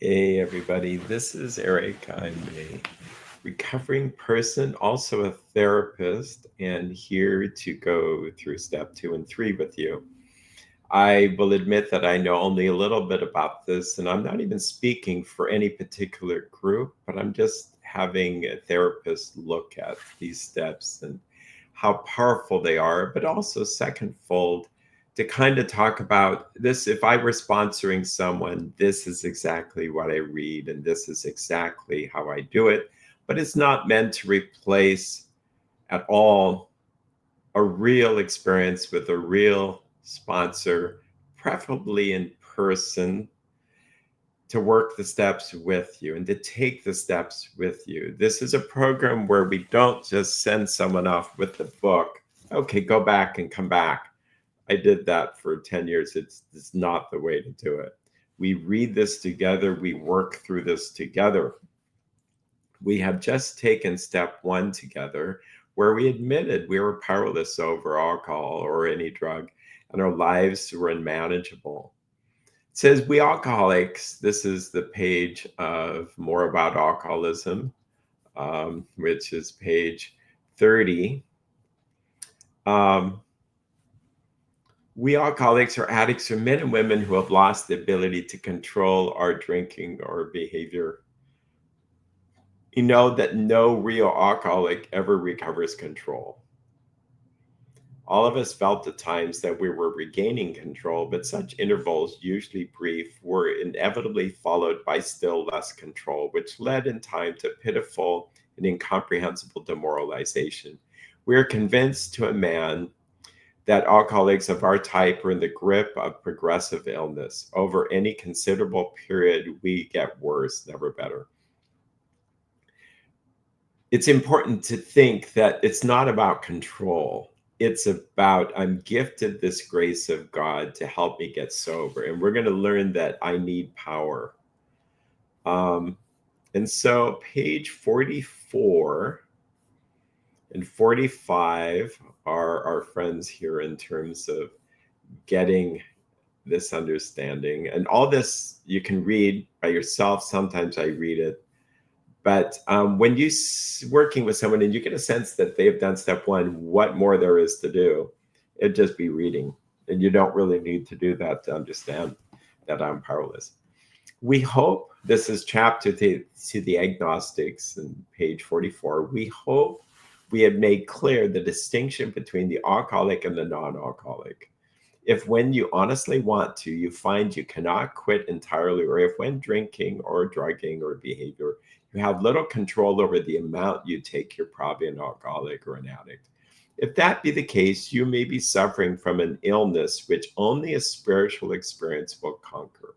Hey, everybody. This is Erik. I'm a recovering person, also a therapist, and here to go through step 2 and 3 with you. I will admit that I know only a little bit about this, and I'm not even speaking for any particular group, but I'm just having a therapist look at these steps and how powerful they are, but also secondfold to kind of talk about this. If I were sponsoring someone, this is exactly what I read, and this is exactly how I do it. But it's not meant to replace at all a real experience with a real sponsor, preferably in person, to work the steps with you and to take the steps with you. This is a program where we don't just send someone off with the book. Okay, go back and come back. I did that for 10 years. It's not the way to do it. We read this together, we work through this together. We have just taken step 1 together, where we admitted we were powerless over alcohol or any drug, and our lives were unmanageable. It says, we alcoholics, this is the page of More About Alcoholism, which is page 30. We alcoholics or addicts are men and women who have lost the ability to control our drinking or behavior. You know that no real alcoholic ever recovers control. All of us felt at times that we were regaining control, but such intervals, usually brief, were inevitably followed by still less control, which led in time to pitiful and incomprehensible demoralization. We are convinced to a man that alcoholics of our type are in the grip of progressive illness. Over any considerable period, we get worse, never better. It's important to think that it's not about control. It's about, I'm gifted this grace of God to help me get sober. And we're going to learn that I need power. And so, page 44 and 45 are our friends here in terms of getting this understanding. And all this you can read by yourself. Sometimes I read it. But when you're working with someone and you get a sense that they have done step 1, what more there is to do, it'd just be reading. And you don't really need to do that to understand that I'm powerless. We hope, this is chapter to the agnostics in page 44. We hope we have made clear the distinction between the alcoholic and the non-alcoholic. If when you honestly want to, you find you cannot quit entirely, or if when drinking or drugging or behavior, you have little control over the amount you take, you're probably an alcoholic or an addict. If that be the case, you may be suffering from an illness which only a spiritual experience will conquer.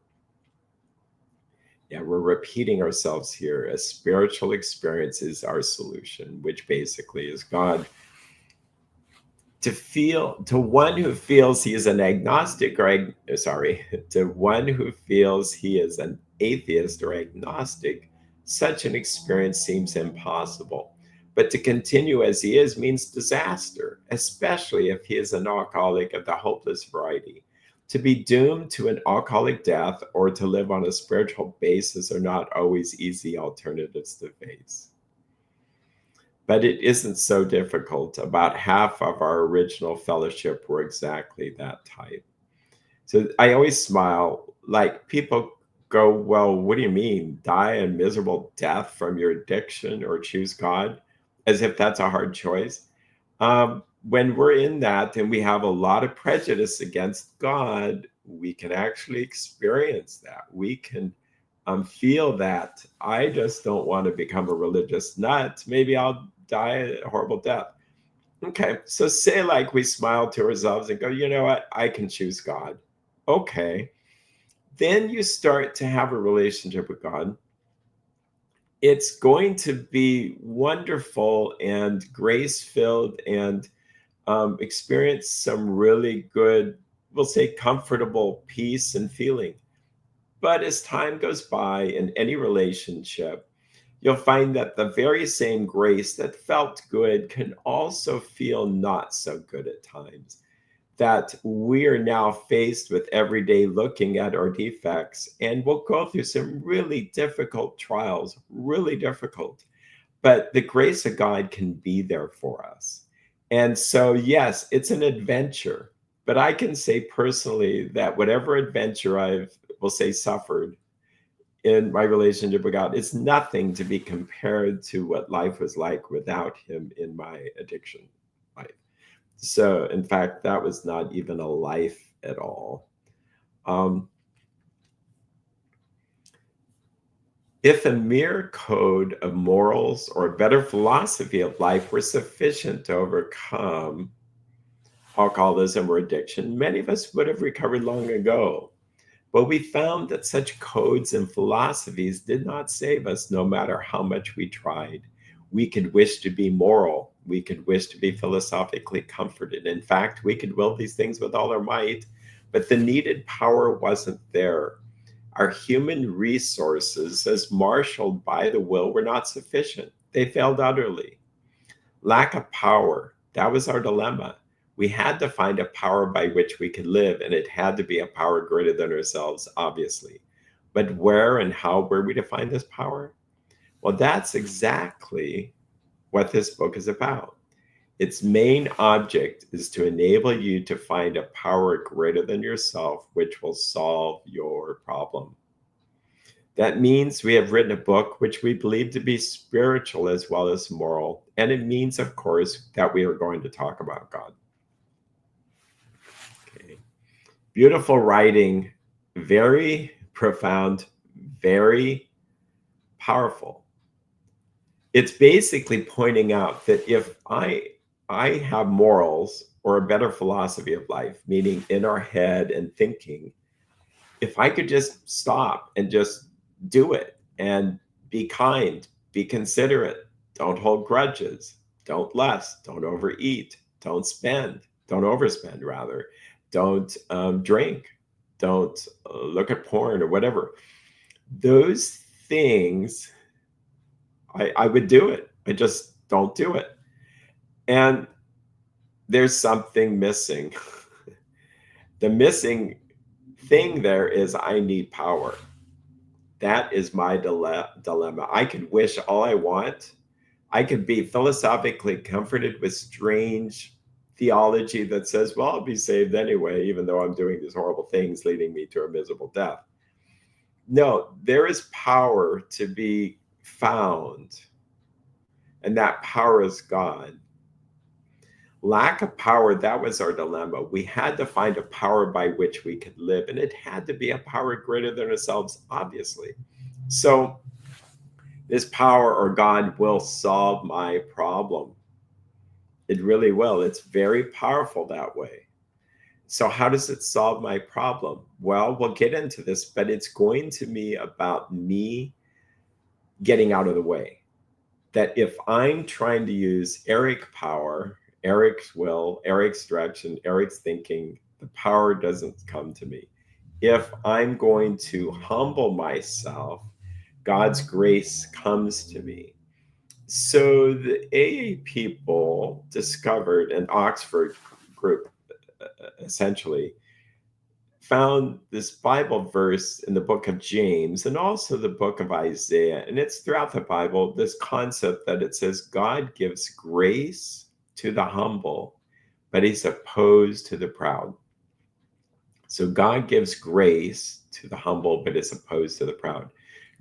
Yeah, we're repeating ourselves here. A spiritual experience is our solution, which basically is God. To one who feels he is an agnostic or to one who feels he is an atheist or agnostic, such an experience seems impossible. But to continue as he is means disaster, especially if he is an alcoholic of the hopeless variety. To be doomed to an alcoholic death or to live on a spiritual basis are not always easy alternatives to face. But it isn't so difficult. About half of our original fellowship were exactly that type. So I always smile. Like, people go, well, what do you mean? Die a miserable death from your addiction or choose God? As if that's a hard choice. When we're in that and we have a lot of prejudice against God, we can actually experience that. We can feel that. I just don't want to become a religious nut. Maybe I'll die a horrible death. Okay, so say like we smile to ourselves and go, you know what? I can choose God. Okay. Then you start to have a relationship with God. It's going to be wonderful and grace filled and experience some really good, we'll say, comfortable peace and feeling. But as time goes by in any relationship, you'll find that the very same grace that felt good can also feel not so good at times. that we are now faced with every day looking at our defects, and we'll go through some really difficult trials, really difficult. But the grace of God can be there for us. And so, yes, it's an adventure. But I can say personally that whatever adventure I've, will say, suffered in my relationship with God, it's nothing to be compared to what life was like without Him in my addiction life. So, in fact, that was not even a life at all. Um, if a mere code of morals or a better philosophy of life were sufficient to overcome alcoholism or addiction, many of us would have recovered long ago. But we found that such codes and philosophies did not save us no matter how much we tried. We could wish to be moral. We could wish to be philosophically comforted. In fact, we could will these things with all our might, but the needed power wasn't there. Our human resources, as marshaled by the will, were not sufficient. They failed utterly. Lack of power, that was our dilemma. We had to find a power by which we could live, and it had to be a power greater than ourselves, obviously. But where and how were we to find this power? Well, that's exactly what this book is about. Its main object is to enable you to find a power greater than yourself, which will solve your problem. That means we have written a book which we believe to be spiritual as well as moral. And it means, of course, that we are going to talk about God. Okay. Beautiful writing, very profound, very powerful. It's basically pointing out that if I have morals or a better philosophy of life, meaning in our head and thinking, if I could just stop and just do it and be kind, be considerate, don't hold grudges, don't lust, don't overeat, don't spend, don't overspend, rather, don't drink, don't look at porn or whatever. Those things, I would do it. I just don't do it. And there's something missing. The missing thing there is I need power. That is my dilemma. I could wish all I want. I could be philosophically comforted with strange theology that says, well, I'll be saved anyway, even though I'm doing these horrible things leading me to a miserable death. No, there is power to be found, and that power is God. Lack of power, that was our dilemma. We had to find a power by which we could live, and it had to be a power greater than ourselves, obviously. So this power or God will solve my problem. It really will. It's very powerful that way. So how does it solve my problem? Well, we'll get into this, but it's going to be about me getting out of the way. That if I'm trying to use Erik power, Erik's will, Erik's direction, Erik's thinking, the power doesn't come to me. If I'm going to humble myself, God's grace comes to me. So the AA people discovered, an Oxford group essentially, found this Bible verse in the book of James and also the book of Isaiah. And it's throughout the Bible, this concept that it says God gives grace to the humble, but he's opposed to the proud. So God gives grace to the humble, but is opposed to the proud.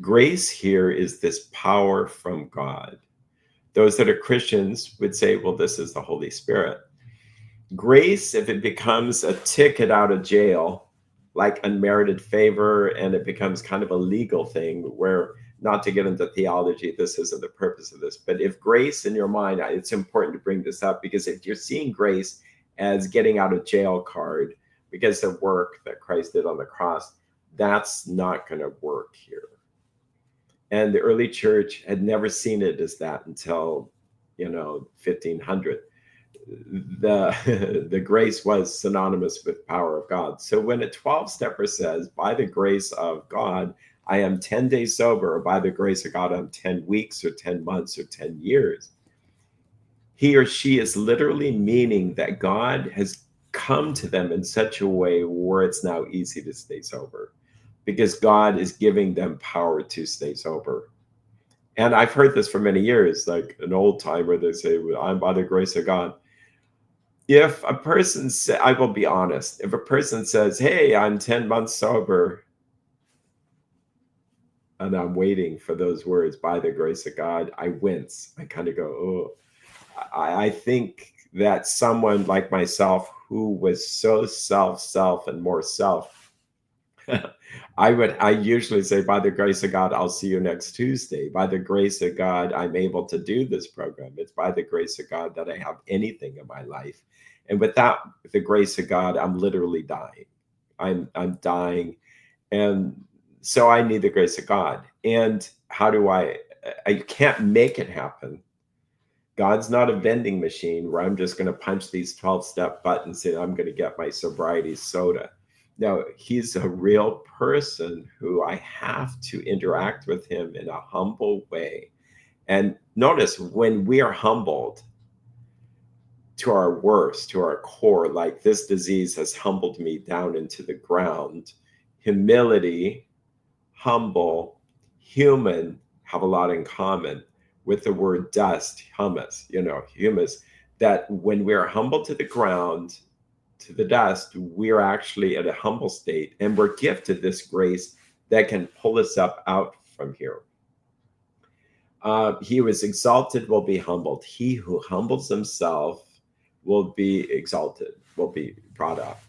Grace here is this power from God. Those that are Christians would say, well, this is the Holy Spirit. Grace, if it becomes a ticket out of jail, like unmerited favor, and it becomes kind of a legal thing where, not to get into theology, this isn't the purpose of this, but if grace in your mind, it's important to bring this up, because if you're seeing grace as getting out of jail card because of work that Christ did on the cross, that's not going to work here. And the early church had never seen it as that until, 1500. The grace was synonymous with power of God. So when a 12-stepper says, by the grace of God, I am 10 days sober, or by the grace of God, I'm 10 weeks or 10 months or 10 years, he or she is literally meaning that God has come to them in such a way where it's now easy to stay sober because God is giving them power to stay sober. And I've heard this for many years, like an old timer, they say, "Well, I'm by the grace of God." If a person say, I will be honest, if a person says, "Hey, I'm 10 months sober," and I'm waiting for those words, "by the grace of God," I wince. I kind of go, "Oh." I think that someone like myself who was so self and more self, I usually say, "By the grace of God, I'll see you next Tuesday. By the grace of God, I'm able to do this program. It's by the grace of God that I have anything in my life. And without the grace of God, I'm literally dying. I'm dying. And so I need the grace of God. And how do I can't make it happen. God's not a vending machine where I'm just going to punch these 12-step buttons and I'm going to get my sobriety soda. No, he's a real person who I have to interact with him in a humble way. And notice when we are humbled to our worst, to our core, like this disease has humbled me down into the ground, humility, humble, human have a lot in common with the word dust, humus, humus, that when we're humble to the ground, to the dust, we're actually at a humble state and we're gifted this grace that can pull us up out from here. He who is exalted will be humbled. He who humbles himself will be exalted, will be brought up.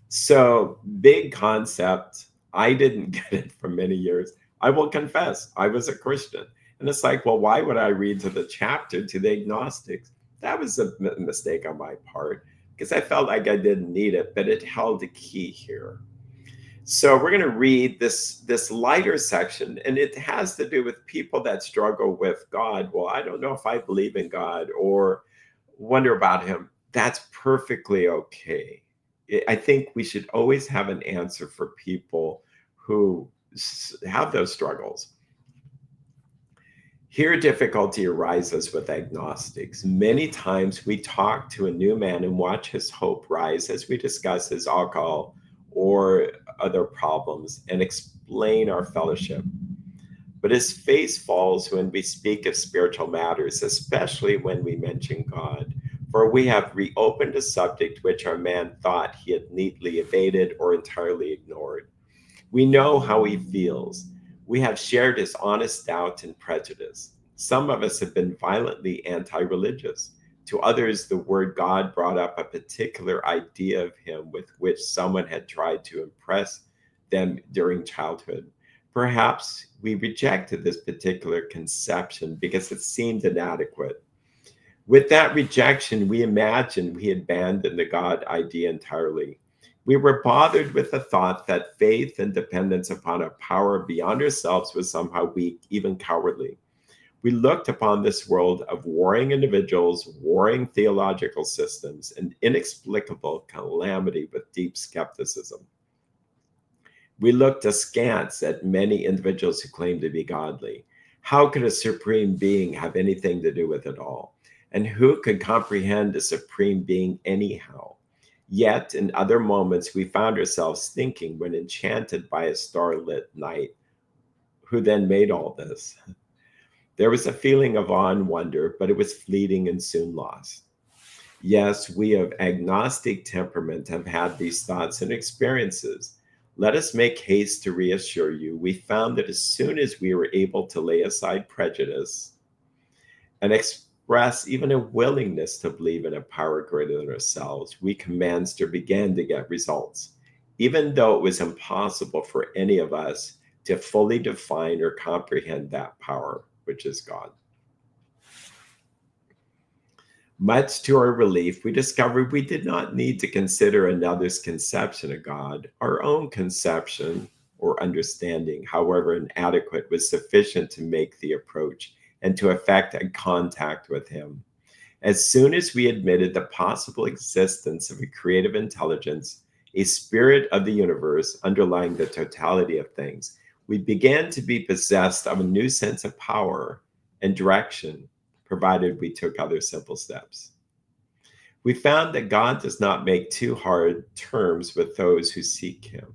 So, big concept. I didn't get it for many years. I will confess, I was a Christian. And it's like, well, why would I read to the chapter to the agnostics? That was a mistake on my part because I felt like I didn't need it, but it held a key here. So we're going to read this lighter section, and it has to do with people that struggle with God. Well, I don't know if I believe in God or wonder about him. That's perfectly okay. I think we should always have an answer for people who have those struggles. Here, difficulty arises with agnostics. Many times we talk to a new man and watch his hope rise as we discuss his alcohol or other problems and explain our fellowship. But his face falls when we speak of spiritual matters, especially when we mention God. For we have reopened a subject which our man thought he had neatly evaded or entirely ignored. We know how he feels. We have shared his honest doubt and prejudice. Some of us have been violently anti religious. To others, the word God brought up a particular idea of him with which someone had tried to impress them during childhood. Perhaps we rejected this particular conception because it seemed inadequate. With that rejection, we imagined we had abandoned the God idea entirely. We were bothered with the thought that faith and dependence upon a power beyond ourselves was somehow weak, even cowardly. We looked upon this world of warring individuals, warring theological systems, and inexplicable calamity with deep skepticism. We looked askance at many individuals who claimed to be godly. How could a supreme being have anything to do with it all? And who could comprehend a supreme being anyhow? Yet, in other moments, we found ourselves thinking, when enchanted by a starlit night, who then made all this? There was a feeling of awe and wonder, but it was fleeting and soon lost. Yes, we of agnostic temperament have had these thoughts and experiences. Let us make haste to reassure you. We found that as soon as we were able to lay aside prejudice and express even a willingness to believe in a power greater than ourselves, we commenced or began to get results, even though it was impossible for any of us to fully define or comprehend that power, which is God. Much to our relief, we discovered we did not need to consider another's conception of God. Our own conception or understanding, however inadequate, was sufficient to make the approach and to effect a contact with Him. As soon as we admitted the possible existence of a creative intelligence, a spirit of the universe underlying the totality of things, we began to be possessed of a new sense of power and direction, provided we took other simple steps. We found that God does not make too hard terms with those who seek him.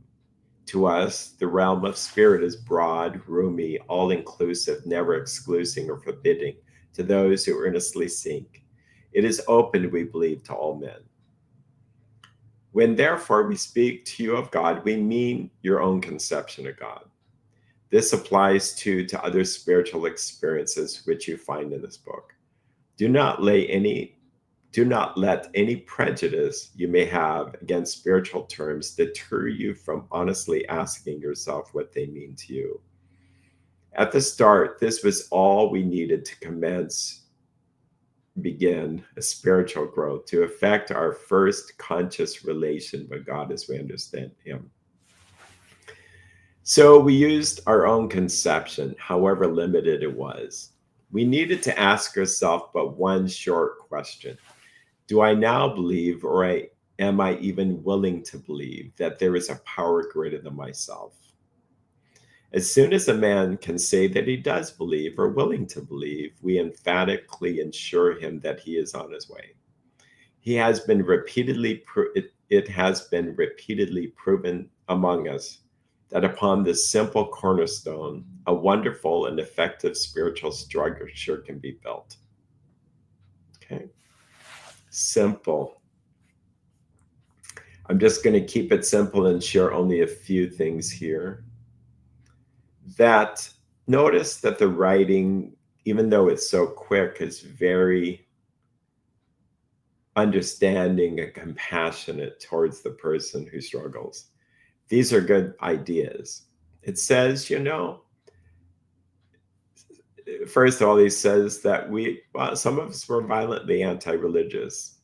To us, the realm of spirit is broad, roomy, all-inclusive, never excluding or forbidding to those who earnestly seek. It is open, we believe, to all men. When therefore we speak to you of God, we mean your own conception of God. This applies to other spiritual experiences which you find in this book. Do not let any prejudice you may have against spiritual terms deter you from honestly asking yourself what they mean to you. At the start, this was all we needed to begin a spiritual growth, to affect our first conscious relation with God as we understand him. So we used our own conception, however limited it was. We needed to ask ourselves but one short question. Do I now believe, or am I even willing to believe, that there is a power greater than myself? As soon as a man can say that he does believe or willing to believe, we emphatically assure him that he is on his way. It has been repeatedly proven among us that upon this simple cornerstone, a wonderful and effective spiritual structure can be built. Okay, simple. I'm just going to keep it simple and share only a few things here. That notice that the writing, even though it's so quick, is very understanding and compassionate towards the person who struggles. These are good ideas. It says, first of all, he says that some of us were violently anti-religious.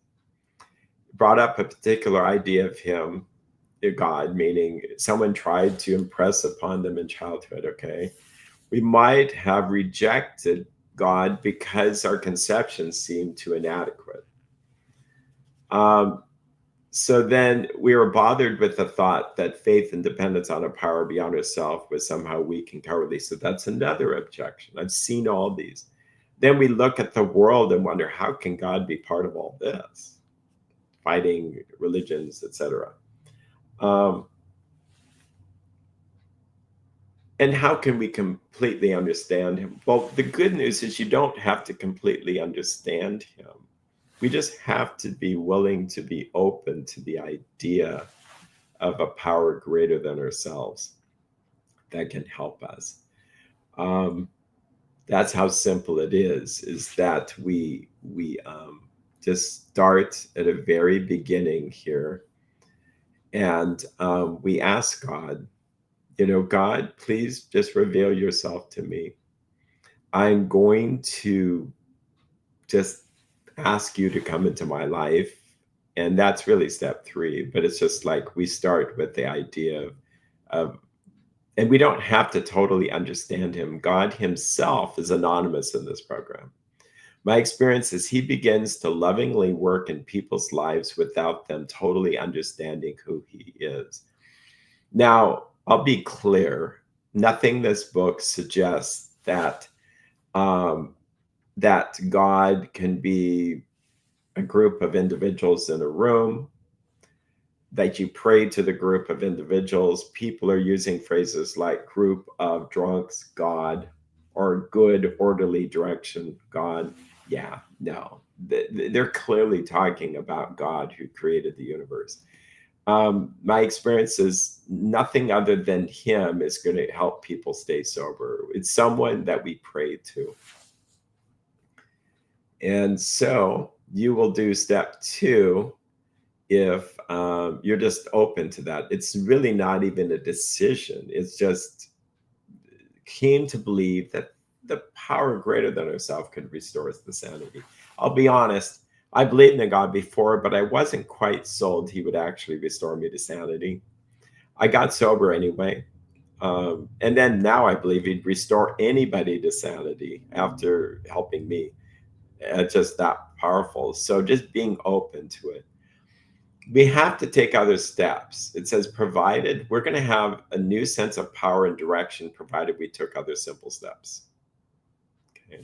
Brought up a particular idea of him, God, meaning someone tried to impress upon them in childhood, okay? We might have rejected God because our conceptions seemed too inadequate. So then we were bothered with the thought that faith and dependence on a power beyond ourselves was somehow weak and cowardly. So that's another objection. I've seen all these. Then we look at the world and wonder, how can God be part of all this? Fighting religions, etc. And how can we completely understand him? Well, the good news is you don't have to completely understand him. We just have to be willing to be open to the idea of a power greater than ourselves that can help us. That's how simple it is that we just start at a very beginning here. And we ask God, God, please just reveal yourself to me. I'm going to just ask you to come into my life. And that's really step 3. But it's just like we start with the idea of, and we don't have to totally understand him. God himself is anonymous in this program. My experience is he begins to lovingly work in people's lives without them totally understanding who he is. Now, I'll be clear. Nothing in this book suggests that that God can be a group of individuals in a room, that you pray to the group of individuals. People are using phrases like group of drunks, God, or good, orderly direction, God. Yeah, no. They're clearly talking about God who created the universe. My experience is nothing other than him is going to help people stay sober. It's someone that we pray to. And so you will do step 2 if you're just open to that. It's really not even a decision. It's just came to believe that the power greater than ourselves could restore us to sanity. I'll be honest, I believed in a God before, but I wasn't quite sold he would actually restore me to sanity. I got sober anyway. And then now I believe he'd restore anybody to sanity after helping me. It's just that powerful. So just being open to it. We have to take other steps. It says, provided we're going to have a new sense of power and direction, provided we took other simple steps. Okay.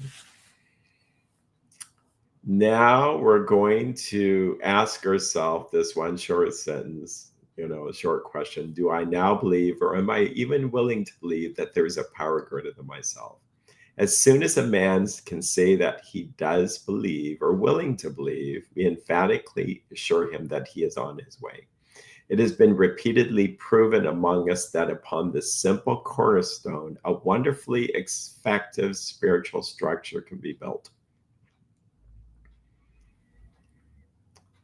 Now we're going to ask ourselves this one short sentence, a short question. Do I now believe, or am I even willing to believe that there is a power greater than myself? As soon as a man can say that he does believe or willing to believe, we emphatically assure him that he is on his way. It has been repeatedly proven among us that upon this simple cornerstone, a wonderfully effective spiritual structure can be built.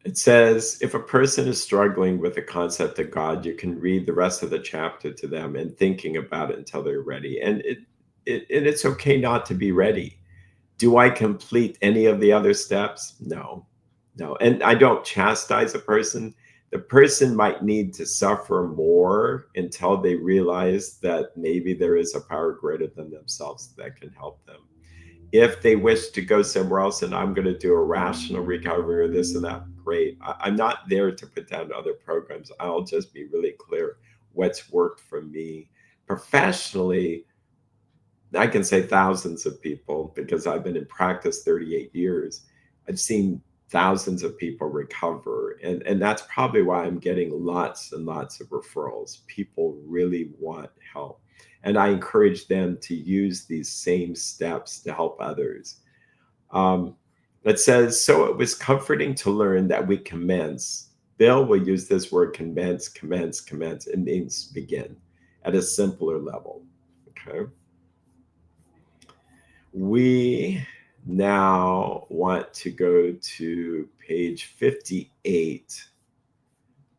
It says, if a person is struggling with the concept of God, you can read the rest of the chapter to them and thinking about it until they're ready. And it's okay not to be ready. Do I complete any of the other steps? No, no. And I don't chastise a person. The person might need to suffer more until they realize that maybe there is a power greater than themselves that can help them. If they wish to go somewhere else and I'm going to do a rational recovery or this and that, great. I'm not there to put down other programs. I'll just be really clear what's worked for me. Professionally, I can say thousands of people because I've been in practice 38 years. I've seen thousands of people recover. And that's probably why I'm getting lots and lots of referrals. People really want help. And I encourage them to use these same steps to help others. Um, it says, so it was comforting to learn that we commence. Bill will use this word commence, commence, commence. It means begin at a simpler level. Okay. We now want to go to page 58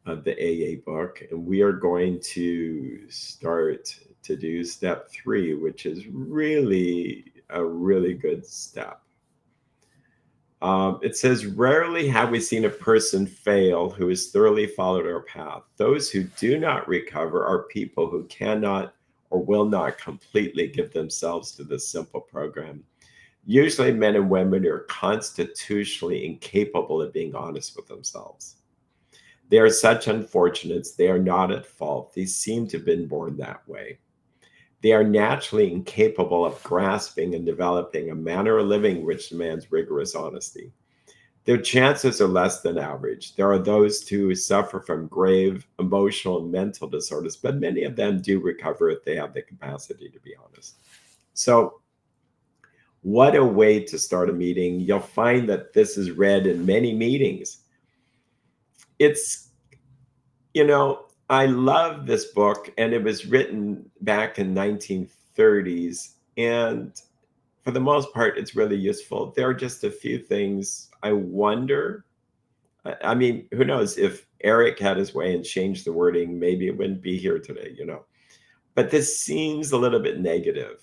of the AA book, and we are going to start to do step 3, which is really a really good step. It says, rarely have we seen a person fail who has thoroughly followed our path. Those who do not recover are people who cannot or will not completely give themselves to this simple program. Usually, men and women are constitutionally incapable of being honest with themselves. They are such unfortunates. They are not at fault. They seem to have been born that way. They are naturally incapable of grasping and developing a manner of living which demands rigorous honesty. Their chances are less than average. There are those who suffer from grave emotional and mental disorders, but many of them do recover if they have the capacity to be honest. So, what a way to start a meeting. You'll find that this is read in many meetings. It's, I love this book, and it was written back in 1930s. And for the most part, it's really useful. There are just a few things I wonder. I mean, who knows if Erik had his way and changed the wording, maybe it wouldn't be here today. But this seems a little bit negative.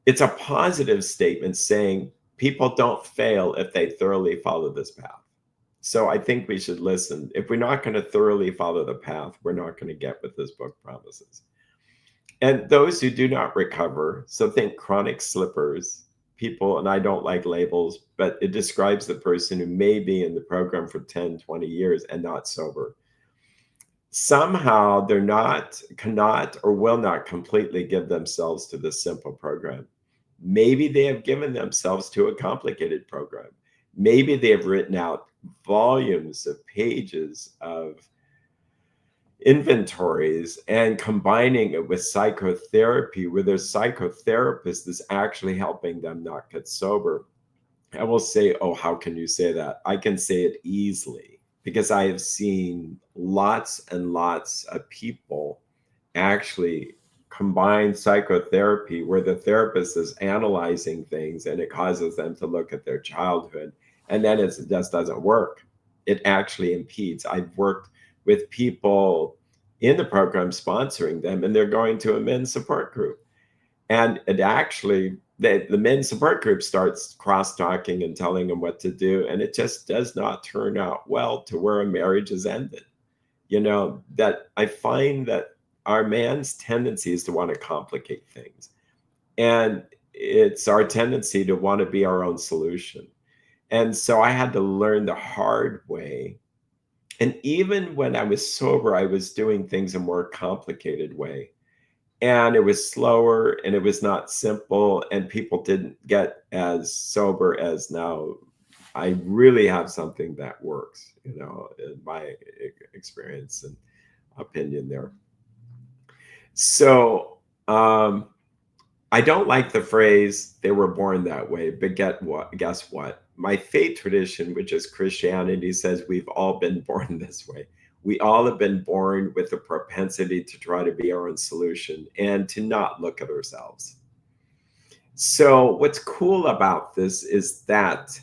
It's a positive statement saying people don't fail if they thoroughly follow this path. So I think we should listen. If we're not going to thoroughly follow the path, we're not going to get what this book promises. And those who do not recover, so think chronic slippers, people, and I don't like labels, but it describes the person who may be in the program for 10, 20 years and not sober. Somehow cannot, or will not completely give themselves to this simple program. Maybe they have given themselves to a complicated program. Maybe they have written out volumes of pages of inventories and combining it with psychotherapy, where their psychotherapist is actually helping them not get sober. I will say, oh, how can you say that? I can say it easily because I have seen lots and lots of people actually combine psychotherapy where the therapist is analyzing things and it causes them to look at their childhood, and then it just doesn't work. It actually impedes. I've worked with people in the program sponsoring them, and they're going to a men's support group, and it actually the men's support group starts cross-talking and telling them what to do, and it just does not turn out well to where a marriage is ended. That I find that our man's tendency is to want to complicate things, and it's our tendency to want to be our own solution. And so I had to learn the hard way. And even when I was sober, I was doing things a more complicated way. And it was slower and it was not simple. And people didn't get as sober as now I really have something that works, in my experience and opinion there. So, I don't like the phrase "they were born that way," but get what? Guess what? My faith tradition, which is Christianity, says we've all been born this way. We all have been born with a propensity to try to be our own solution and to not look at ourselves. So, what's cool about this is that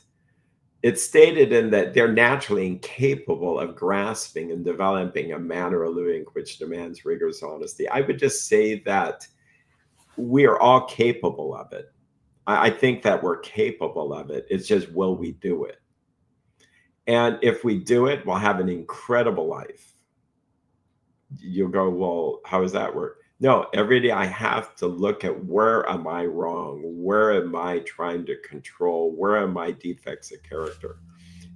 it's stated in that they're naturally incapable of grasping and developing a manner of living which demands rigorous honesty. I would just say that we are all capable of it. I think that we're capable of it. It's just, will we do it? And if we do it, we'll have an incredible life. You'll go, well, how does that work? No, every day I have to look at, where am I wrong? Where am I trying to control? Where are my defects of character?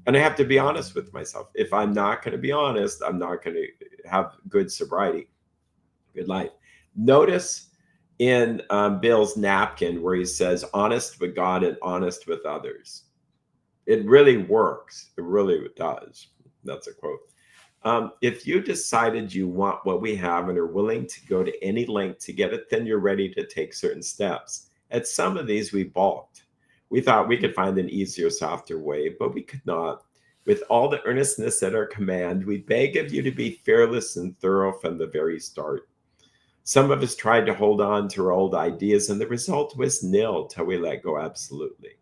And I have to be honest with myself. If I'm not going to be honest, I'm not going to have good sobriety, good life. Notice in Bill's napkin where he says, honest with God and honest with others. It really works. It really does. That's a quote. If you decided you want what we have and are willing to go to any length to get it, then you're ready to take certain steps. At some of these, we balked. We thought we could find an easier, softer way, but we could not. With all the earnestness at our command, we beg of you to be fearless and thorough from the very start. Some of us tried to hold on to our old ideas, and the result was nil till we let go absolutely.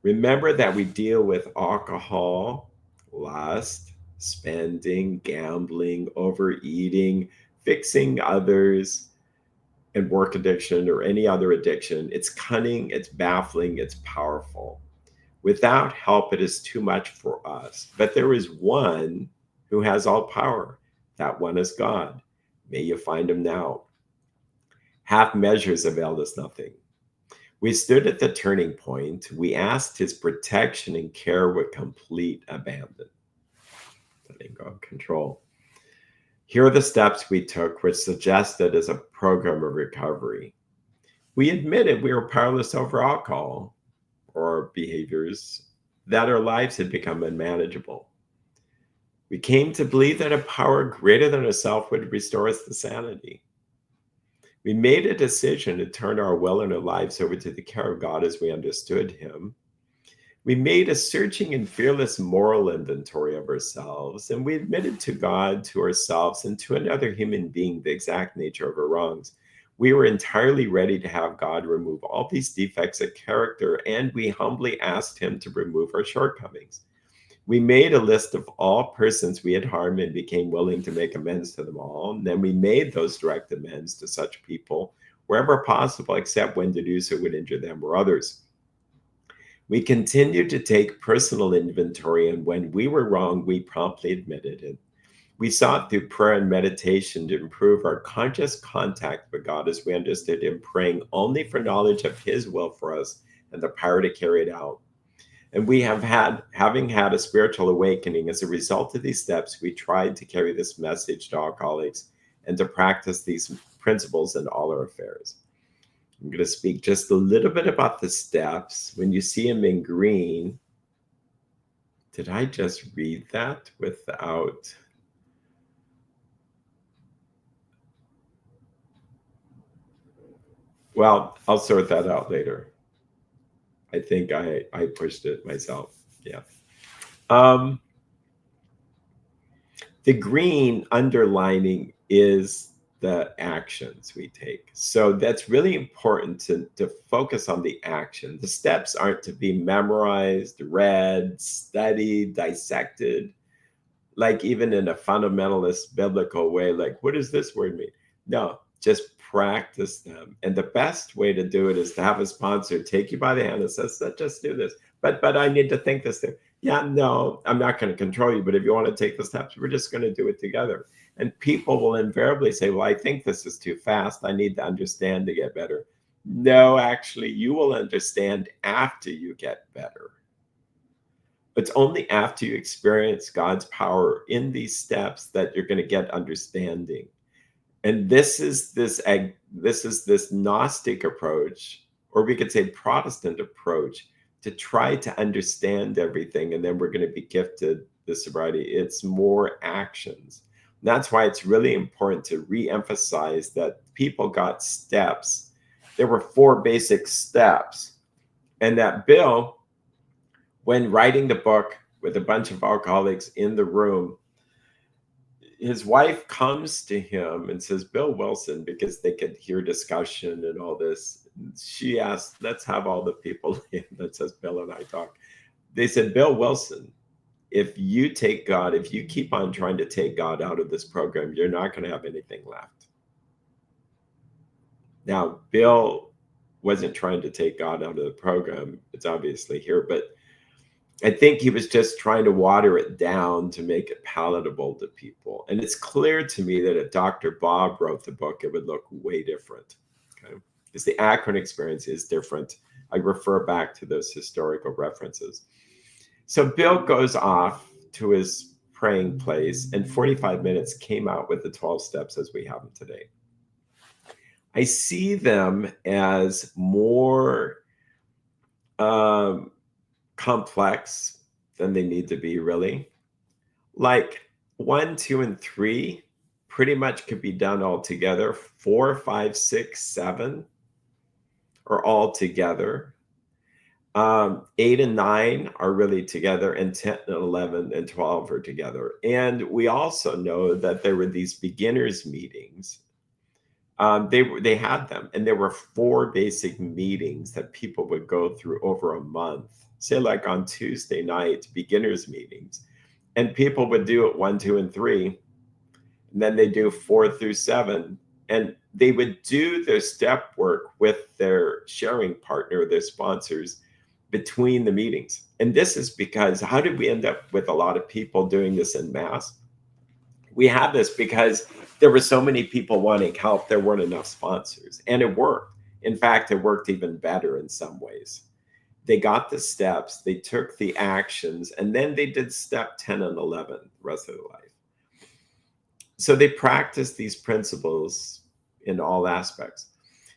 Remember that we deal with alcohol, lust, spending, gambling, overeating, fixing others, and work addiction or any other addiction. It's cunning, it's baffling, it's powerful. Without help, it is too much for us. But there is one who has all power. That one is God. May you find him now. Half measures availed us nothing. We stood at the turning point. We asked his protection and care with complete abandon. Letting go of control. Here are the steps we took, which suggested as a program of recovery. We admitted we were powerless over alcohol or behaviors, that our lives had become unmanageable. We came to believe that a power greater than ourselves would restore us to sanity. We made a decision to turn our will and our lives over to the care of God as we understood him. We made a searching and fearless moral inventory of ourselves, and we admitted to God, to ourselves, and to another human being the exact nature of our wrongs. We were entirely ready to have God remove all these defects of character, and we humbly asked him to remove our shortcomings. We made a list of all persons we had harmed and became willing to make amends to them all. And then we made those direct amends to such people wherever possible, except when to do so would injure them or others. We continued to take personal inventory, and when we were wrong, we promptly admitted it. We sought through prayer and meditation to improve our conscious contact with God as we understood him, praying only for knowledge of his will for us and the power to carry it out. And we have having had a spiritual awakening as a result of these steps, we tried to carry this message to alcoholics and to practice these principles in all our affairs. I'm going to speak just a little bit about the steps. When you see them in green, did I just read that without? Well, I'll sort that out later. I think I pushed it myself. Yeah. The green underlining is the actions we take. So that's really important to focus on the action. The steps aren't to be memorized, read, studied, dissected, like even in a fundamentalist biblical way, like, what does this word mean? No, just practice them. And the best way to do it is to have a sponsor take you by the hand and says, let's just do this. But I need to think this through. Yeah, no, I'm not going to control you. But if you want to take the steps, we're just going to do it together. And people will invariably say, well, I think this is too fast. I need to understand to get better. No, actually, you will understand after you get better. It's only after you experience God's power in these steps that you're going to get understanding. And this is this Gnostic approach, or we could say Protestant approach, to try to understand everything and then we're going to be gifted the sobriety. It's more actions. And that's why it's really important to re-emphasize that people got steps. There were 4 basic steps. And that Bill, when writing the book with a bunch of alcoholics in the room, his wife comes to him and says, Bill Wilson, because they could hear discussion and all this. She asked, let's have all the people in. That says Bill and I talk. They said, Bill Wilson, if you take God, if you keep on trying to take God out of this program, you're not going to have anything left. Now, Bill wasn't trying to take God out of the program. It's obviously here, but I think he was just trying to water it down to make it palatable to people. And it's clear to me that if Dr. Bob wrote the book, it would look way different. Okay, because the Akron experience is different. I refer back to those historical references. So Bill goes off to his praying place, and 45 minutes came out with the 12 steps as we have them today. I see them as more complex than they need to be, really. Like 1, 2, and 3 pretty much could be done all together. 4, 5, 6, 7 are all together. 8 and 9 are really together, and 10 and 11 and 12 are together. And we also know that there were these beginners meetings. They had them, and there were 4 basic meetings that people would go through over a month. Say like on Tuesday night, beginners meetings, and people would do it 1, 2, and 3, and then they do 4 through 7, and they would do their step work with their sharing partner, their sponsors, between the meetings. And this is because how did we end up with a lot of people doing this en masse? We have this because there were so many people wanting help, there weren't enough sponsors, and it worked. In fact, it worked even better in some ways. They got the steps, they took the actions, and then they did step 10 and 11 the rest of their life. So they practiced these principles in all aspects.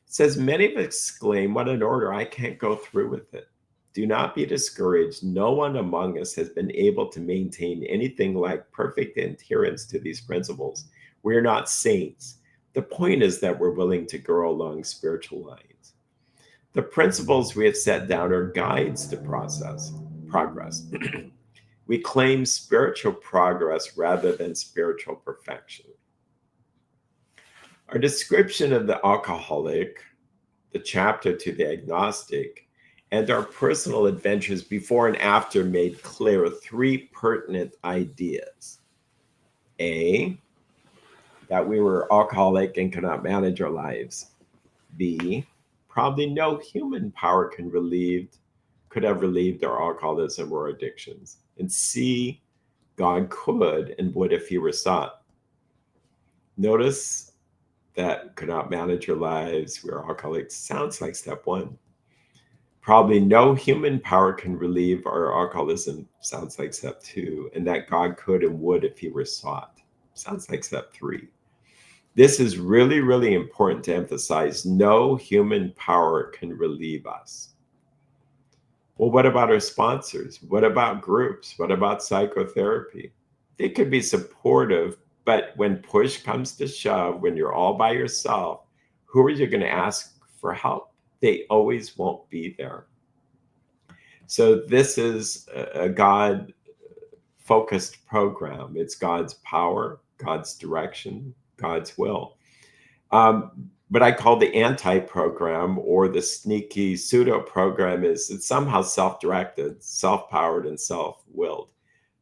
It says, many exclaim, what an order, I can't go through with it. Do not be discouraged. No one among us has been able to maintain anything like perfect adherence to these principles. We're not saints. The point is that we're willing to grow along spiritual lines. The principles we have set down are guides to progress. We claim spiritual progress rather than spiritual perfection. Our description of the alcoholic, the chapter to the agnostic, and our personal adventures before and after made clear 3 pertinent ideas. A, that we were alcoholic and could not manage our lives. B, probably no human power could have relieved our alcoholism or addictions. And C, God could and would if he were sought. Notice that could not manage your lives, we are alcoholics, sounds like step 1. Probably no human power can relieve our alcoholism, sounds like step 2. And that God could and would if he were sought, sounds like step 3. This is really, really important to emphasize. No human power can relieve us. Well, what about our sponsors? What about groups? What about psychotherapy? They could be supportive, but when push comes to shove, when you're all by yourself, who are you going to ask for help? They always won't be there. So this is a God-focused program. It's God's power, God's direction, God's will. But I call the anti-program, or the sneaky pseudo-program, is it's somehow self-directed, self-powered, and self-willed.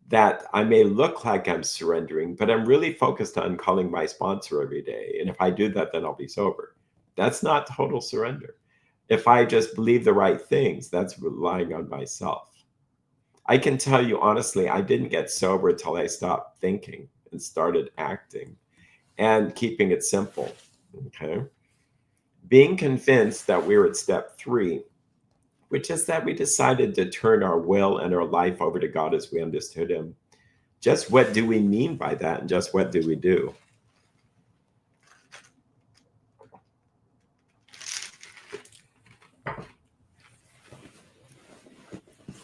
That I may look like I'm surrendering, but I'm really focused on calling my sponsor every day. And if I do that, then I'll be sober. That's not total surrender. If I just believe the right things, that's relying on myself. I can tell you honestly, I didn't get sober until I stopped thinking and started acting and keeping it simple. Okay. Being convinced that we're at step 3, which is that we decided to turn our will and our life over to God as we understood him. Just what do we mean by that? And just what do we do?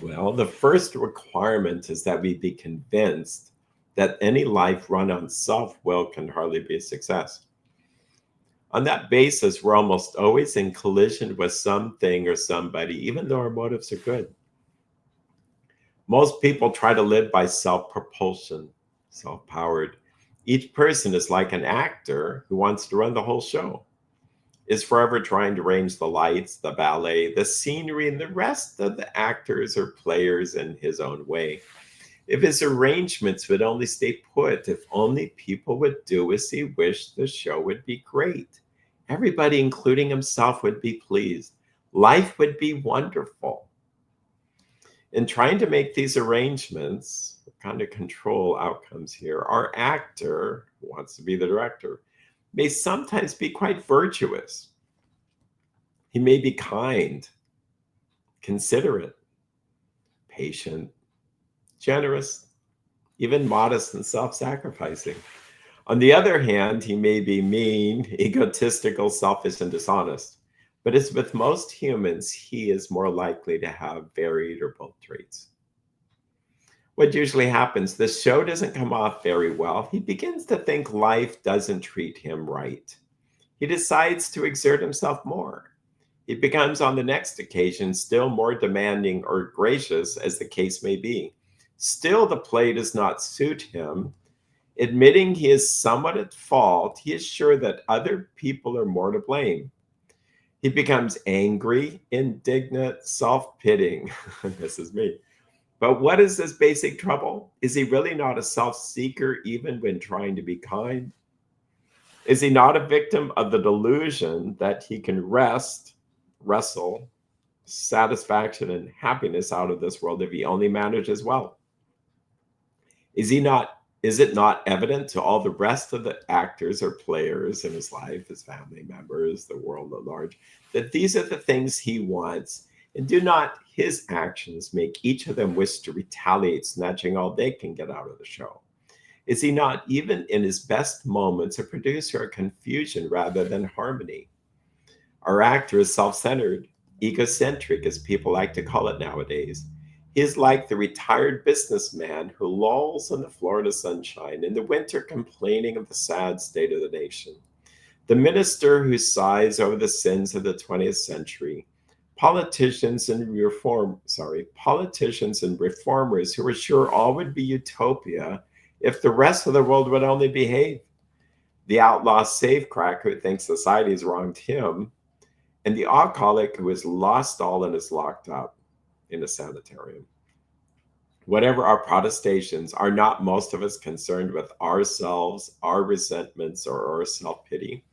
Well, the first requirement is that we be convinced that any life run on self will can hardly be a success. On that basis, we're almost always in collision with something or somebody, even though our motives are good. Most people try to live by self propulsion, self powered. Each person is like an actor who wants to run the whole show, is forever trying to arrange the lights, the ballet, the scenery, and the rest of the actors or players in his own way. If his arrangements would only stay put, if only people would do as he wished, the show would be great. Everybody, including himself, would be pleased. Life would be wonderful. In trying to make these arrangements, kind of control outcomes here, our actor, who wants to be the director, may sometimes be quite virtuous. He may be kind, considerate, patient, generous, even modest and self sacrificing. On the other hand, he may be mean, egotistical, selfish, and dishonest. But as with most humans, he is more likely to have varied or both traits. What usually happens, the show doesn't come off very well. He begins to think life doesn't treat him right. He decides to exert himself more. He becomes, on the next occasion, still more demanding or gracious, as the case may be. Still, the play does not suit him. Admitting he is somewhat at fault, he is sure that other people are more to blame. He becomes angry, indignant, self pitying. This is me. But what is this basic trouble? Is he really not a self seeker even when trying to be kind? Is he not a victim of the delusion that he can wrestle satisfaction and happiness out of this world if he only manages well? Is it not evident to all the rest of the actors or players in his life, his family members, the world at large, that these are the things he wants? And do not his actions make each of them wish to retaliate, snatching all they can get out of the show? Is he not, even in his best moments, a producer of confusion rather than harmony? Our actor is self centered, egocentric, as people like to call it nowadays. He is like the retired businessman who lolls in the Florida sunshine in the winter, complaining of the sad state of the nation. The minister who sighs over the sins of the 20th century. Politicians and reformers who are sure all would be utopia if the rest of the world would only behave. The outlaw safecracker who thinks society has wronged him, and the alcoholic who has lost all and is locked up in a sanitarium. Whatever our protestations, are not most of us concerned with ourselves, our resentments, or our self pity?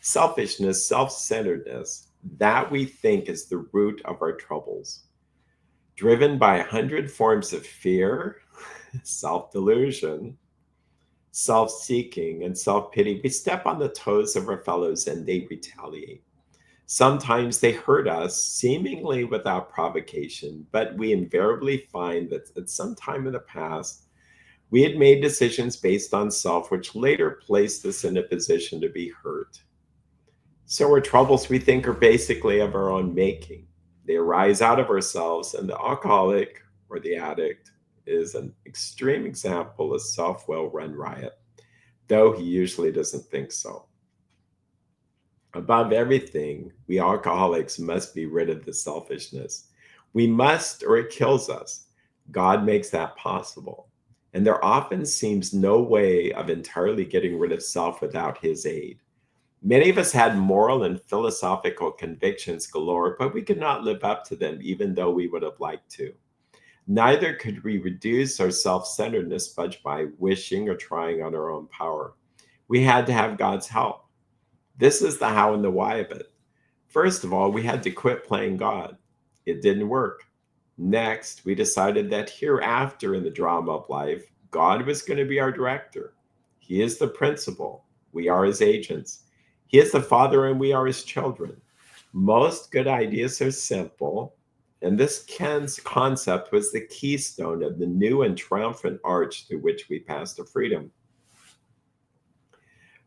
Selfishness, self centeredness, that we think is the root of our troubles. Driven by 100 forms of fear, self delusion, self seeking, and self pity, we step on the toes of our fellows and they retaliate. Sometimes they hurt us, seemingly without provocation, but we invariably find that at some time in the past, we had made decisions based on self, which later placed us in a position to be hurt. So our troubles, we think, are basically of our own making. They arise out of ourselves, and the alcoholic or the addict is an extreme example of self-will run riot, though he usually doesn't think so. Above everything, we alcoholics must be rid of the selfishness. We must, or it kills us. God makes that possible. And there often seems no way of entirely getting rid of self without his aid. Many of us had moral and philosophical convictions galore, but we could not live up to them even though we would have liked to. Neither could we reduce our self centeredness much by wishing or trying on our own power. We had to have God's help. This is the how and the why of it. First of all, we had to quit playing God. It didn't work. Next, we decided that hereafter in the drama of life, God was going to be our director. He is the principal. We are his agents. He is the father and we are his children. Most good ideas are simple, and this concept was the keystone of the new and triumphant arch through which we passed to freedom.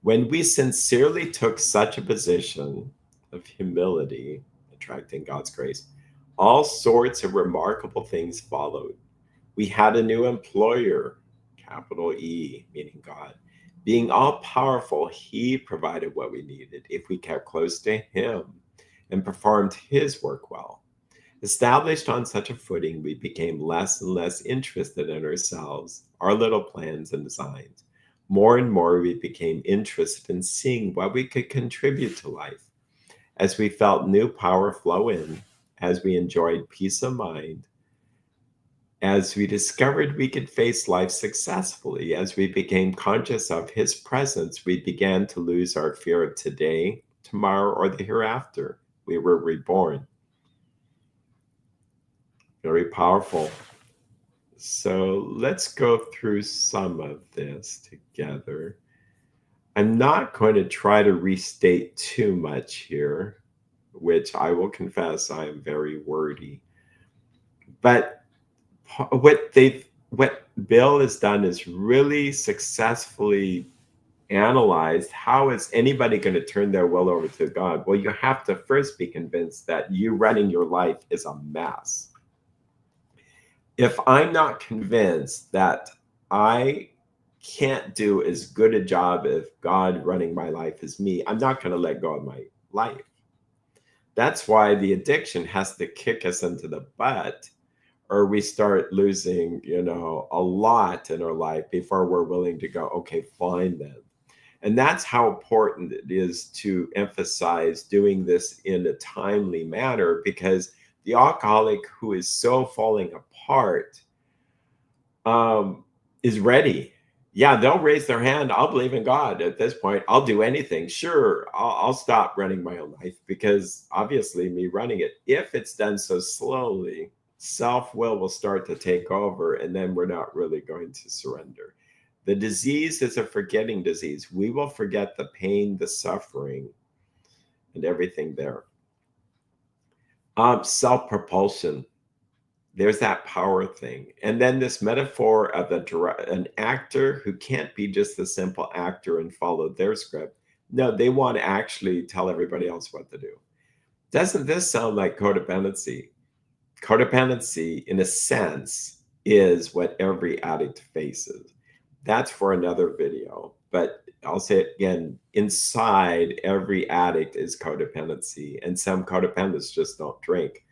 When we sincerely took such a position of humility, attracting God's grace, All sorts of remarkable things followed. We had a new employer, capital E, meaning God. Being all powerful, He provided what we needed if we kept close to Him and performed His work well. Established on such a footing, we became less and less interested in ourselves, our little plans and designs. More and more, we became interested in seeing what we could contribute to life. As we felt new power flow in, as we enjoyed peace of mind, as we discovered we could face life successfully, as we became conscious of His presence, we began to lose our fear of today, tomorrow, or the hereafter. We were reborn. Very powerful. So let's go through some of this together. I'm not going to try to restate too much here, which I will confess I am very wordy. But what Bill has done is really successfully analyzed how is anybody going to turn their will over to God? Well, you have to first be convinced that you running your life is a mess. If I'm not convinced that I can't do as good a job of God running my life as me, I'm not going to let go of my life. That's why the addiction has to kick us into the butt, or we start losing, a lot in our life before we're willing to go, okay, fine then. And that's how important it is to emphasize doing this in a timely manner, because the alcoholic who is so falling apart is ready. Yeah, they'll raise their hand. I'll believe in God at this point. I'll do anything. Sure, I'll stop running my own life, because obviously me running it, if it's done so slowly, self-will start to take over, and then we're not really going to surrender. The disease is a forgetting disease. We will forget the pain, the suffering, and everything there. Self-propulsion. There's that power thing. And then this metaphor of an actor who can't be just a simple actor and follow their script. No, they want to actually tell everybody else what to do. Doesn't this sound like codependency? Codependency, in a sense, is what every addict faces. That's for another video. But I'll say it again, inside every addict is codependency. And some codependents just don't drink.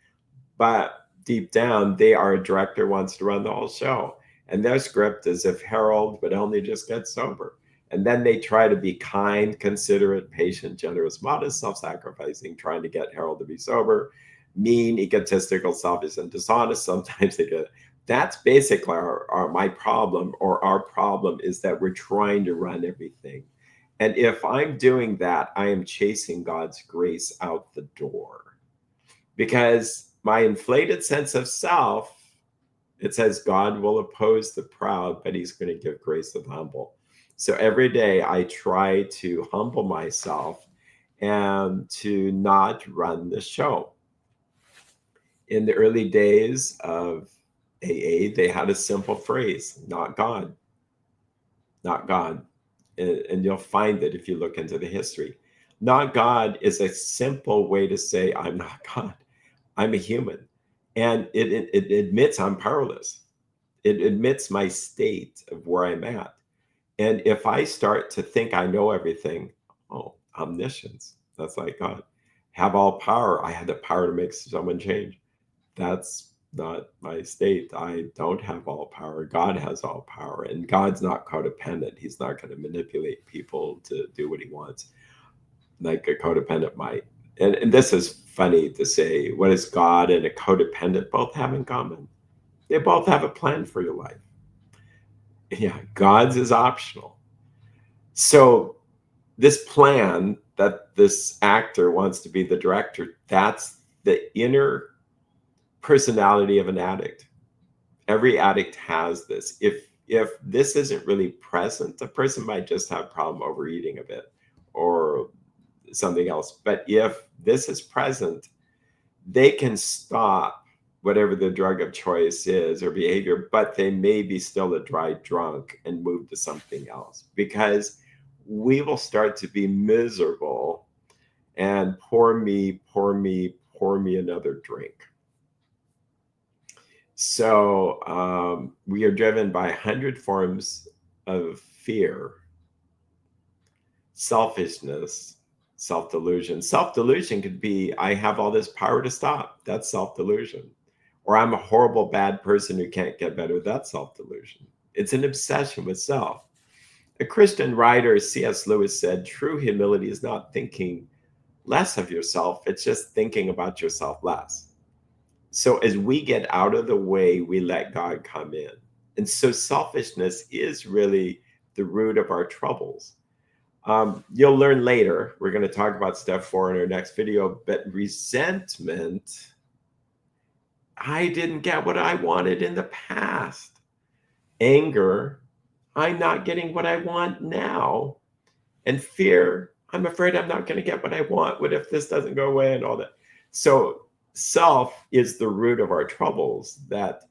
But deep down, a director wants to run the whole show. And their script is if Harold would only just get sober. And then they try to be kind, considerate, patient, generous, modest, self-sacrificing, trying to get Harold to be sober, mean, egotistical, selfish, and dishonest. Sometimes they do. That's basically my problem, or our problem, is that we're trying to run everything. And if I'm doing that, I am chasing God's grace out the door. Because my inflated sense of self, it says God will oppose the proud, but He's going to give grace to the humble. So every day I try to humble myself and to not run the show. In the early days of AA, they had a simple phrase, not God, not God. And you'll find that if you look into the history. Not God is a simple way to say, I'm not God. I'm a human. And it admits I'm powerless. It admits my state of where I'm at. And if I start to think I know everything, oh, omniscience, that's like God. Have all power. I have the power to make someone change. That's not my state. I don't have all power. God has all power. And God's not codependent. He's not going to manipulate people to do what He wants, like a codependent might. And this is funny to say. What does God and a codependent both have in common? They both have a plan for your life. Yeah, God's is optional. So this plan that this actor wants to be the director, that's the inner personality of an addict. Every addict has this. If this isn't really present, the person might just have a problem overeating a bit or something else. But if this is present, they can stop whatever the drug of choice is or behavior, but they may be still a dry drunk and move to something else, because we will start to be miserable and pour me another drink. So we are driven by 100 forms of fear, selfishness, self-delusion. Self-delusion could be, I have all this power to stop. That's self-delusion. Or I'm a horrible, bad person who can't get better. That's self-delusion. It's an obsession with self. A Christian writer, C.S. Lewis, said, true humility is not thinking less of yourself. It's just thinking about yourself less. So as we get out of the way, we let God come in. And so selfishness is really the root of our troubles. You'll learn later. We're going to talk about step 4 in our next video, but resentment, I didn't get what I wanted in the past. Anger, I'm not getting what I want now. And fear, I'm afraid I'm not going to get what I want. What if this doesn't go away and all that? So self is the root of our troubles, that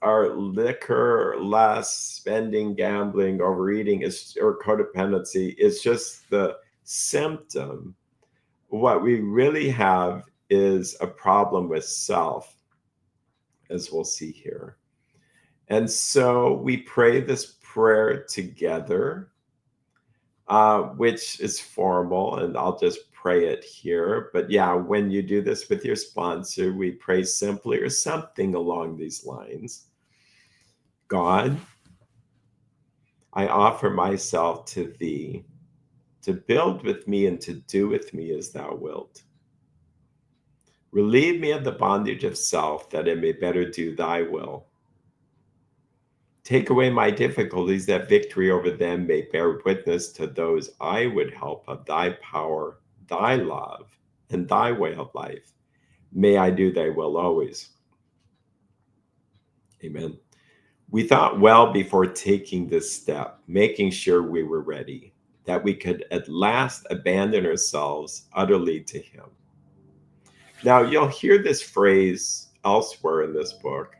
our liquor, lust, spending, gambling, overeating is, or codependency is just the symptom. What we really have is a problem with self, as we'll see here. And so we pray this prayer together, which is formal, and I'll just pray it here. But yeah, when you do this with your sponsor, we pray simply or something along these lines. God, I offer myself to thee to build with me and to do with me as thou wilt. Relieve me of the bondage of self, that I may better do thy will. Take away my difficulties, that victory over them may bear witness to those I would help of thy power, thy love, and thy way of life. May I do thy will always. Amen. We thought well before taking this step, making sure we were ready, that we could at last abandon ourselves utterly to him. Now, you'll hear this phrase elsewhere in this book,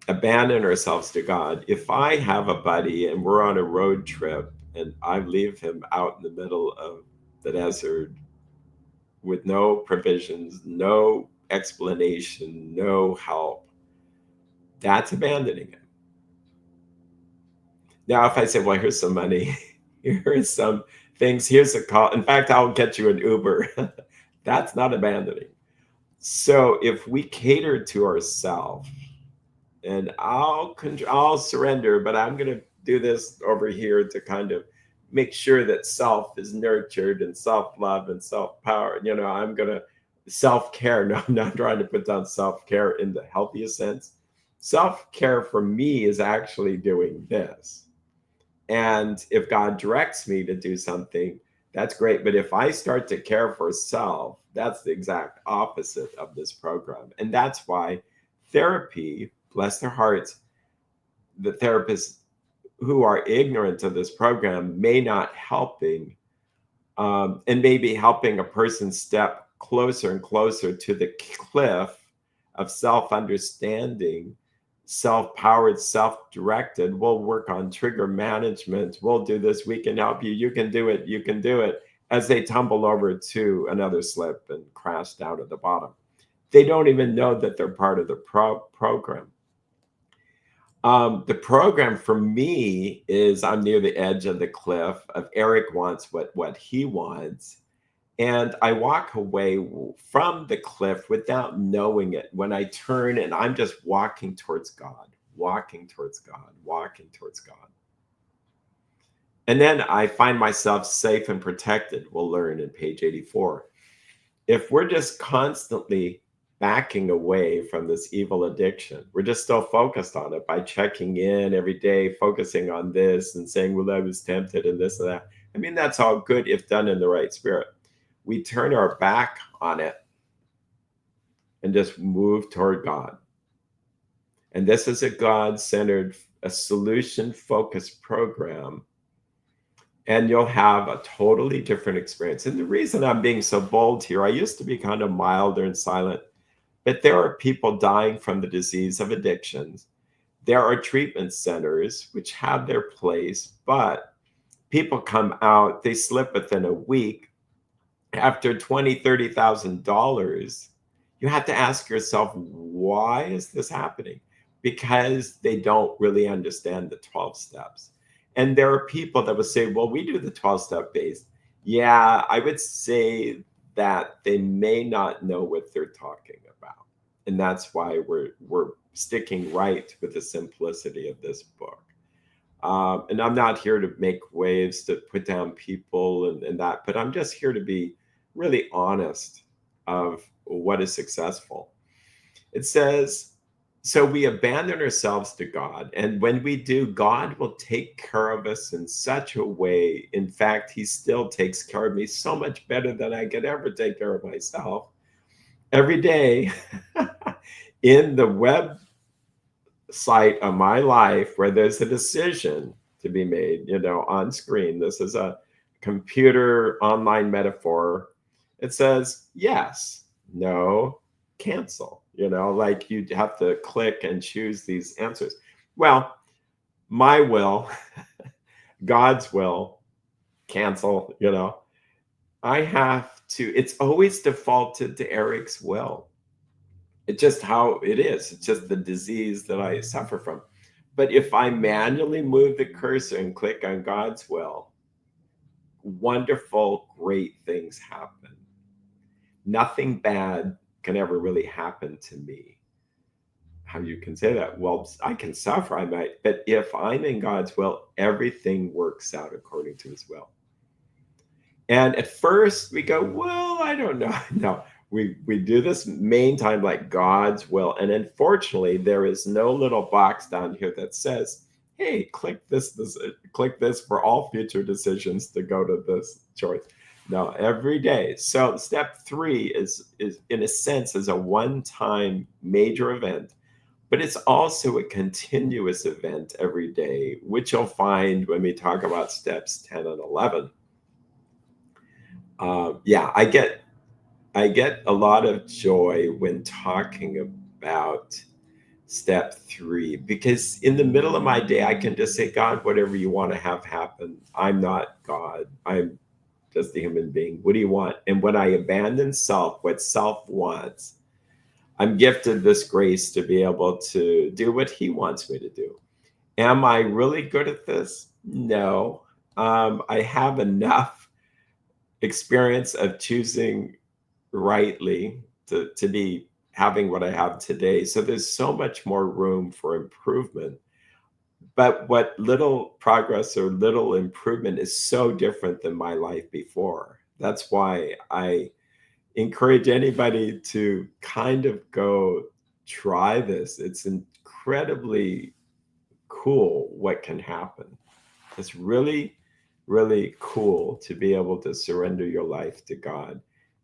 abandon ourselves to God. If I have a buddy and we're on a road trip and I leave him out in the middle of the desert with no provisions, no explanation, no help, that's abandoning him. Now, if I say, well, here's some money, here's some things, here's a call. In fact, I'll get you an Uber. That's not abandoning. So if we cater to ourselves, and I'll surrender, but I'm going to do this over here to kind of make sure that self is nurtured and self-love and self-power. You know, I'm going to self-care. No, I'm not trying to put down self-care in the healthiest sense. Self-care for me is actually doing this. And if God directs me to do something, that's great. But if I start to care for self, that's the exact opposite of this program. And that's why therapy, bless their hearts, the therapists who are ignorant of this program may not helping, and maybe helping a person step closer and closer to the cliff of self-understanding, self-powered, self-directed. We'll work on trigger management. We'll do this. We can help you. You can do it. You can do it. As they tumble over to another slip and crash down at the bottom. They don't even know that they're part of the program. The program for me is I'm near the edge of the cliff. Of Erik wants what he wants. And I walk away from the cliff without knowing it. When I turn and I'm just walking towards God, walking towards God, walking towards God. And then I find myself safe and protected. We'll learn in page 84. If we're just constantly backing away from this evil addiction, we're just still focused on it by checking in every day, focusing on this and saying, well, I was tempted and this and that. I mean, that's all good if done in the right spirit. We turn our back on it and just move toward God. And this is a God-centered, a solution-focused program. And you'll have a totally different experience. And the reason I'm being so bold here, I used to be kind of milder and silent, but there are people dying from the disease of addictions. There are treatment centers which have their place, but people come out, they slip within a week. After $20,000, $30,000, You have to ask yourself, why is this happening? Because they don't really understand the 12 steps. And there are people that would say, well, we do the 12-step based. Yeah, I would say that they may not know what they're talking about. And that's why we're sticking right with the simplicity of this book. And I'm not here to make waves to put down people and that, but I'm just here to be really honest of what is successful. It says, so we abandon ourselves to God. And when we do, God will take care of us in such a way. In fact, He still takes care of me so much better than I could ever take care of myself. Every day in the web site of my life where there's a decision to be made, on screen. This is a computer online metaphor. It says yes, no, cancel. Like you have to click and choose these answers. Well, my will, God's will, cancel, I have to, it's always defaulted to Erik's will. It's just how it is. It's just the disease that I suffer from. But if I manually move the cursor and click on God's will, wonderful, great things happen. Nothing bad can ever really happen to me. How you can say that? Well, I can suffer, I might, but if I'm in God's will, everything works out according to His will. And at first we go, well, I don't know. No, we do this main time like God's will. And unfortunately, there is no little box down here that says, hey, click click this for all future decisions to go to this choice. No, every day. So step 3 is in a sense is a one-time major event, but it's also a continuous event every day, which you'll find when we talk about steps 10 and 11. Yeah, I get a lot of joy when talking about step 3 because in the middle of my day I can just say, God, whatever you want to have happen. I'm not God. I'm just a human being. What do you want? And when I abandon self, what self wants, I'm gifted this grace to be able to do what He wants me to do. Am I really good at this? No. I have enough experience of choosing rightly to be having what I have today. So there's so much more room for improvement. But what little progress or little improvement is so different than my life before. That's why I encourage anybody to kind of go try this. It's incredibly cool what can happen. It's really, really cool to be able to surrender your life to God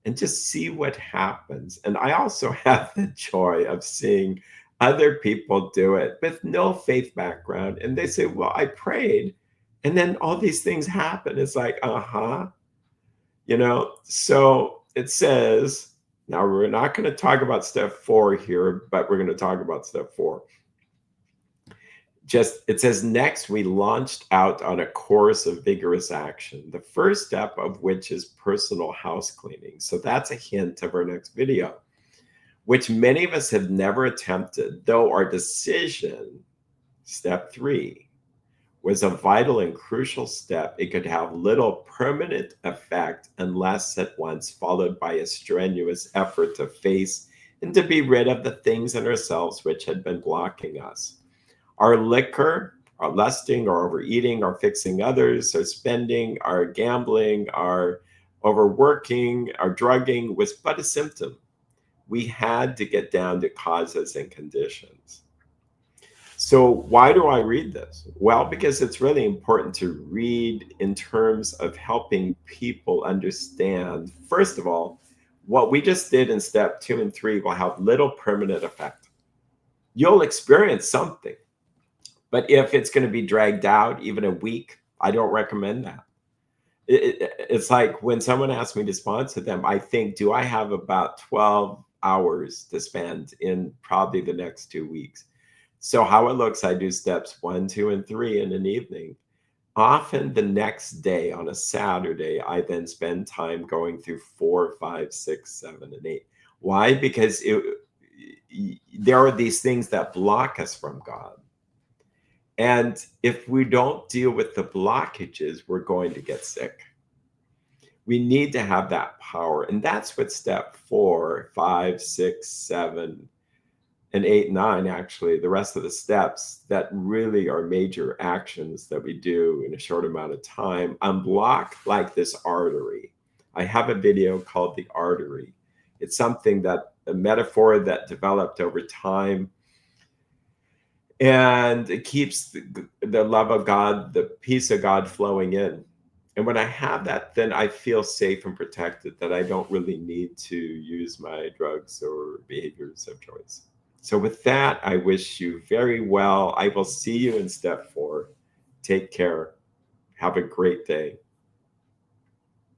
and just see what happens. And I also have the joy of seeing other people do it with no faith background. And they say, well, I prayed and then all these things happen. It's like, so it says, now we're not going to talk about step 4 here, but we're going to talk about step 4. It says, next, we launched out on a course of vigorous action, the first step of which is personal house cleaning. So that's a hint of our next video, which many of us have never attempted, though our decision, step 3, was a vital and crucial step. It could have little permanent effect unless at once followed by a strenuous effort to face and to be rid of the things in ourselves which had been blocking us. Our liquor, our lusting, our overeating, our fixing others, our spending, our gambling, our overworking, our drugging was but a symptom. We had to get down to causes and conditions. So why do I read this? Well, because it's really important to read in terms of helping people understand, first of all, what we just did in step 2 and 3 will have little permanent effect. You'll experience something. But if it's going to be dragged out even a week, I don't recommend that. It's like when someone asks me to sponsor them, I think, do I have about 12 hours to spend in probably the next 2 weeks? So how it looks, I do steps 1, 2, and 3 in an evening. Often the next day on a Saturday, I then spend time going through 4, 5, 6, 7, and 8. Why? Because there are these things that block us from God. And if we don't deal with the blockages, we're going to get sick. We need to have that power. And that's what step 4, 5, 6, 7, and 8, 9, actually, the rest of the steps that really are major actions that we do in a short amount of time, unblock like this artery. I have a video called The Artery. It's something that a metaphor that developed over time, and it keeps the love of God, the peace of God flowing in. And when I have that, then I feel safe and protected, that I don't really need to use my drugs or behaviors of choice. So with that, I wish you very well. I will see you in step 4. Take care. Have a great day.